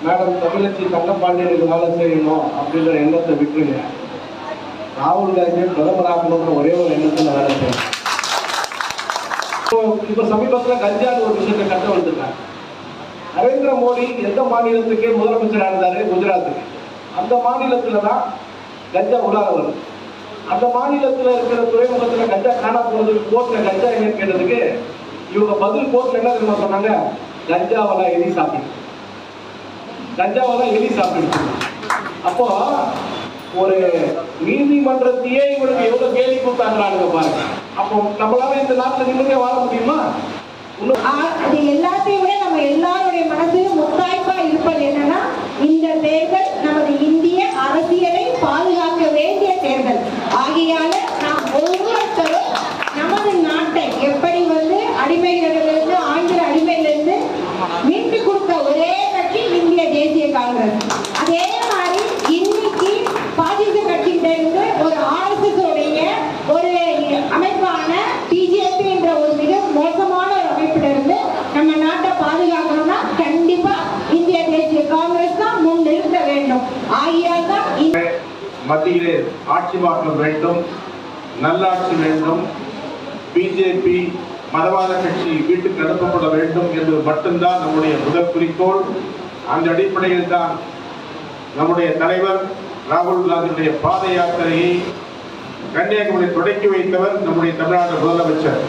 Madam தமிழச்சி தங்கப்பாண்டியனுக்கு வேலை செய்யணும் அப்படின்ற எண்ணத்தை விட்டுருங்க. ராகுல் காந்தியை பிரதமர் ஆகணுன்ற ஒரே ஒரு எண்ணத்தில் வேலை செய்யணும். இப்போ சமீபத்தில் கஞ்சான்னு ஒரு விஷயத்தை கட்ட வந்துருக்காங்க. நரேந்திர மோடி எந்த மாநிலத்துக்கே முதலமைச்சராக இருந்தாரு? குஜராத்துக்கு. அந்த மாநிலத்தில் தான் கஞ்சா உள்ளார வருது. அந்த மாநிலத்தில் இருக்கிற துறைமுகத்தில் கஞ்சா காணா போனதுக்கு கோர்ட்டில் கஞ்சா எங்கன்னு கேட்டதுக்கு இவங்க பதில் கோர்ட்டில் என்ன தெரியுமா சொன்னாங்க? கஞ்சாவெல்லாம் எலி சாப்பிடு, கஞ்சாவெல்லாம் எலி சாப்பிடுச்சு. அப்போ ஒரு நீதிமன்றத்தையே இவனுக்கு எவ்வளவு கேள்வி கொடுத்தாங்க பாருங்க. அப்போ நம்மளால இந்த நாட்டில் நிம்மதியா வாழ முடியுமா? அது எல்லாத்தையும் விட நம்ம எல்லாருடைய மனசிலும் முத்தாய்ப்பா இருப்பது என்னன்னா, இந்த தேர்தல் நமது இந்திய அரசியலை பாதுகாக்க வேண்டிய தேர்தல். ஆகையால நாம் ஒவ்வொருத்தரும் நமது நாட்டை எப்படி அடிமைகளிலிருந்து, ஆங்கில அடிமையிலிருந்து மீட்டு கொடுத்த ஒரே கட்சி இந்திய தேசிய காங்கிரஸ். அதே மாதிரி இன்னைக்கு பாஜக கட்சியிலிருந்து ஒரு RSS உடைய ஒரு அமைப்பான பிஜேபி என்ற ஒரு மிக மோசமான ஒரு அமைப்பிலிருந்து நம்ம நாட்டை பாதுகாக்கணும்னா கண்டிப்பா இந்திய தேசிய காங்கிரஸ் தான் முன் நிறுத்த வேண்டும். ஆகியால் தான் மத்தியிலே ஆட்சி மாற்றம் வேண்டும், நல்லாட்சி வேண்டும், பிஜேபி மதவாத கட்சி வீட்டுக்கு அனுப்பப்பட வேண்டும் என்பது மட்டும்தான் நம்முடைய முதல் குறிக்கோள். அந்த அடிப்படையில் தான் நம்முடைய தலைவர் ராகுல் காந்தியுடைய பாத யாத்திரையை கன்னியாகுமரி தொடக்கி வைத்தவர் நம்முடைய தமிழ்நாடு முதலமைச்சர்.